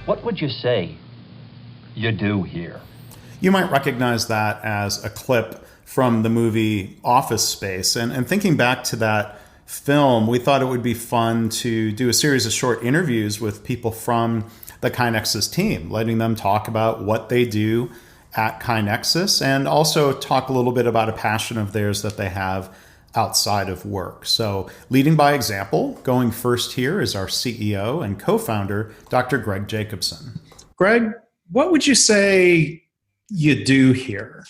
What would you say you do here? You might recognize that as a clip from the movie Office Space. And thinking back to that film, we thought it would be fun to do a series of short interviews with people from the KaiNexus team, letting them talk about what they do at KaiNexus and also talk a little bit about a passion of theirs that they have outside of work. So leading by example, going first here is our CEO and co-founder, Dr. Greg Jacobson. Greg, what would you say you do here?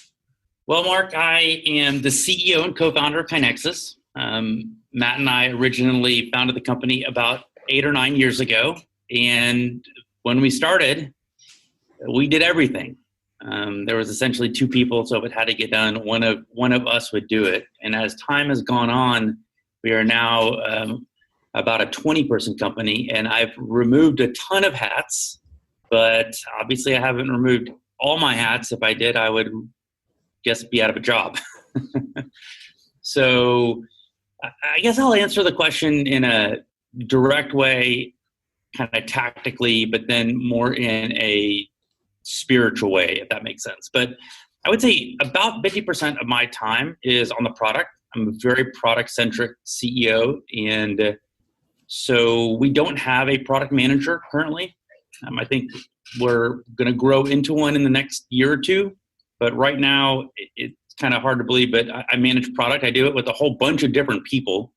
Well, Mark, I am the CEO and co-founder of KaiNexus. Matt and I originally founded the company about 8 or 9 years ago. And when we started, we did everything. There was essentially 2 people, so if it had to get done, one of us would do it. And as time has gone on, we are now about a 20-person company, and I've removed a ton of hats, but obviously I haven't removed all my hats. If I did, I would just be out of a job. So I guess I'll answer the question in a direct way, kind of tactically, but then more in a spiritual way, if that makes sense. But I would say about 50% of my time is on the product. I'm a very product-centric CEO, and so we don't have a product manager currently. I think we're going to grow into one in the next year or two, but right now it's kind of hard to believe, but I manage product. I do it with a whole bunch of different people,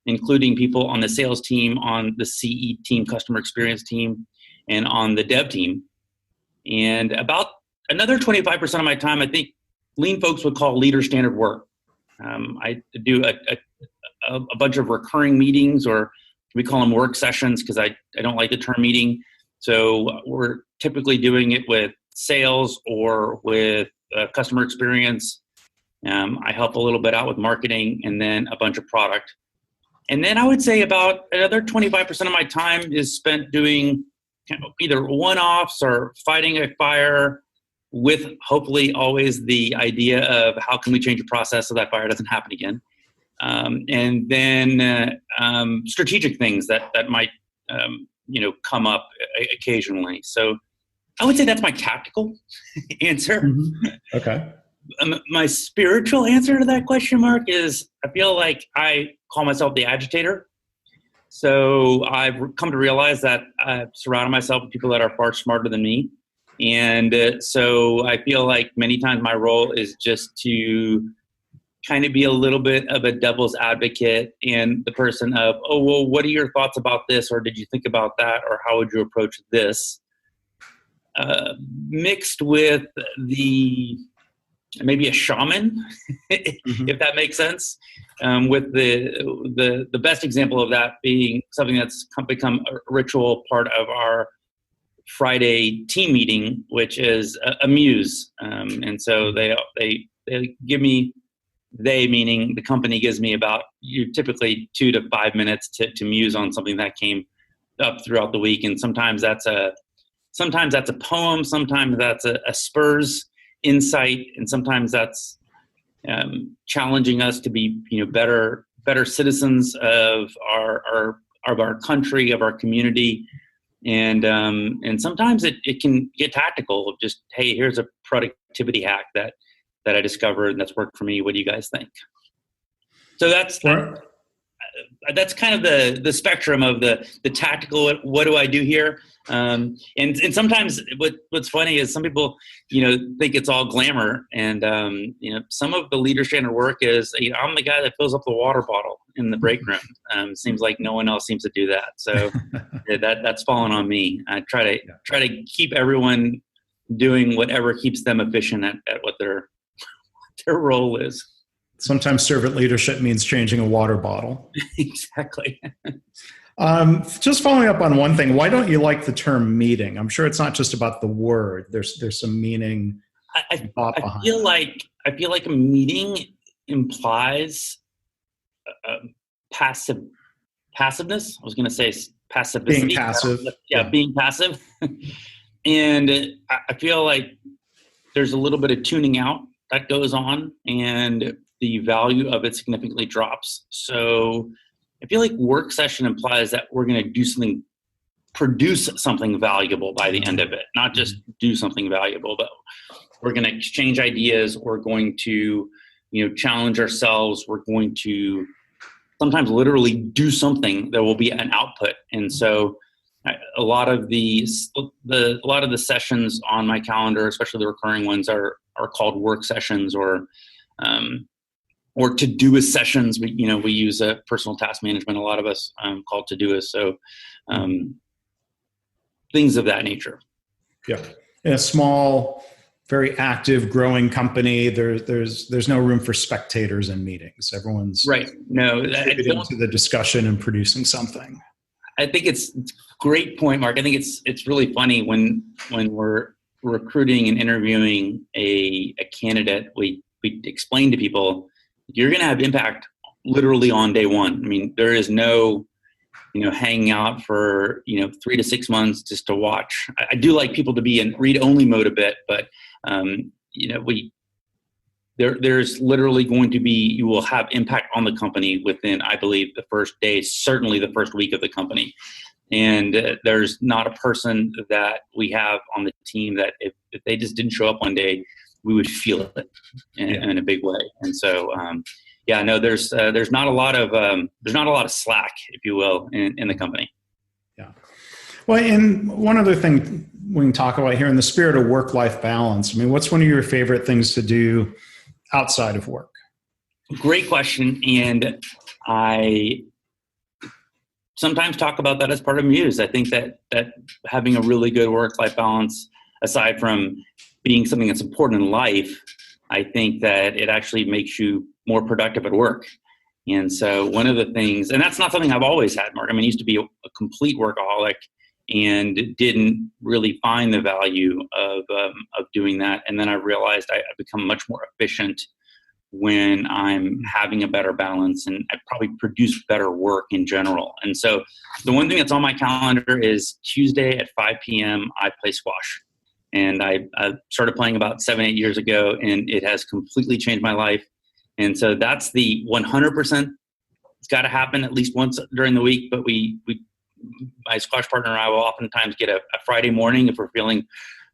including people on the sales team, on the CE team, customer experience team, and on the dev team. And about another 25% of my time, I think lean folks would call leader standard work. I do a bunch of recurring meetings, or we call them work sessions because I don't like the term meeting. So we're typically doing it with sales or with customer experience. I help a little bit out with marketing, and then a bunch of product. And then I would say about another 25% of my time is spent doing either one-offs or fighting a fire, with hopefully always the idea of how can we change a process so that fire doesn't happen again. And then strategic things that might come up occasionally. So I would say that's my tactical answer. Mm-hmm. Okay. My spiritual answer to that question, Mark, is I feel like I call myself the agitator. So I've come to realize that I've surrounded myself with people that are far smarter than me. And so I feel like many times my role is just to kind of be a little bit of a devil's advocate and the person of, oh, well, what are your thoughts about this? Or did you think about that? Or how would you approach this? Mixed with maybe a shaman, Mm-hmm. if that makes sense. With the best example of that being something that's become a ritual part of our Friday team meeting, which is a muse. And so they give me, meaning the company gives me about typically 2 to 5 minutes to muse on something that came up throughout the week. And sometimes that's a poem, sometimes that's a Spurs insight, and sometimes that's challenging us to be better citizens of our country, of our community. And sometimes it can get tactical of just, hey, here's a productivity hack that I discovered and that's worked for me. What do you guys think? So that's kind of the spectrum of the tactical. What do I do here? And sometimes what's funny is some people, think it's all glamour, and some of the leader standard work is, I'm the guy that fills up the water bottle in the break room. Seems like no one else seems to do that. So that's fallen on me. I try to keep everyone doing whatever keeps them efficient at what their role is. Sometimes servant leadership means changing a water bottle. Exactly. Just following up on one thing, why don't you like the term meeting? I'm sure it's not just about the word. There's some meaning. I feel like a meeting implies passiveness. I was going to say passivity. Being passive. Being passive. And I feel like there's a little bit of tuning out that goes on, and the value of it significantly drops. So I feel like work session implies that we're going to do something produce something valuable by the end of it, not just do something valuable, but we're going to exchange ideas. We're going to, challenge ourselves. We're going to sometimes literally do something that will be an output. And so a lot of the sessions on my calendar, especially the recurring ones, are called work sessions or to-doist sessions. We use a personal task management, a lot of us called to-doist. So things of that nature. Yeah. In a small, very active, growing company, there's no room for spectators in meetings. Everyone's right. No, contributing to the discussion and producing something. I think it's a great point, Mark. I think it's really funny when we're recruiting and interviewing a candidate, we explain to people, you're going to have impact literally on day one. I mean, there is no, hanging out for, 3 to 6 months just to watch. I do like people to be in read-only mode a bit, but, there's literally going to be, you will have impact on the company within, I believe, the first day, certainly the first week of the company. And there's not a person that we have on the team that if they just didn't show up one day, we would feel it in a big way. And so, there's not a lot of slack, if you will, in the company. Yeah. Well, and one other thing we can talk about here in the spirit of work-life balance. I mean, what's one of your favorite things to do outside of work? Great question. And I sometimes talk about that as part of Muse. I think that having a really good work-life balance, aside from being something that's important in life, I think that it actually makes you more productive at work. And so one of the things, and that's not something I've always had, Mark. I mean, I used to be a complete workaholic and didn't really find the value of doing that. And then I realized I've become much more efficient when I'm having a better balance, and I probably produce better work in general. And so the one thing that's on my calendar is Tuesday at 5 p.m. I play squash. And I started playing about 7-8 years ago, and it has completely changed my life. And so that's the 100%. It's got to happen at least once during the week. But my squash partner and I will oftentimes get a Friday morning if we're feeling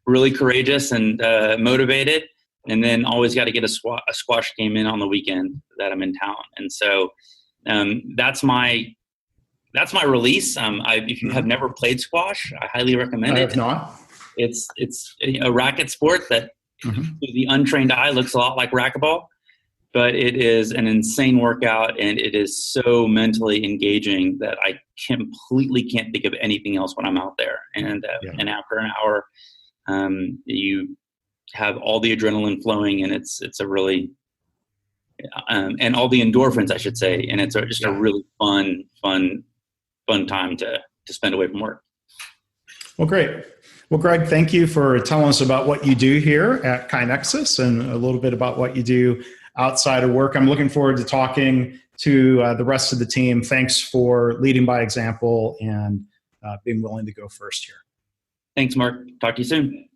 really courageous and motivated, and then always got to get a squash game in on the weekend that I'm in town. And so that's my release. If you have never played squash, I highly recommend it. I have not. It's a racket sport that to the untrained eye looks a lot like racquetball, but it is an insane workout, and it is so mentally engaging that I completely can't think of anything else when I'm out there. And after an hour, you have all the adrenaline flowing, and it's a really and all the endorphins, I should say, and it's just a really fun time to spend away from work. Well, great. Well, Greg, thank you for telling us about what you do here at KaiNexus and a little bit about what you do outside of work. I'm looking forward to talking to the rest of the team. Thanks for leading by example and being willing to go first here. Thanks, Mark. Talk to you soon.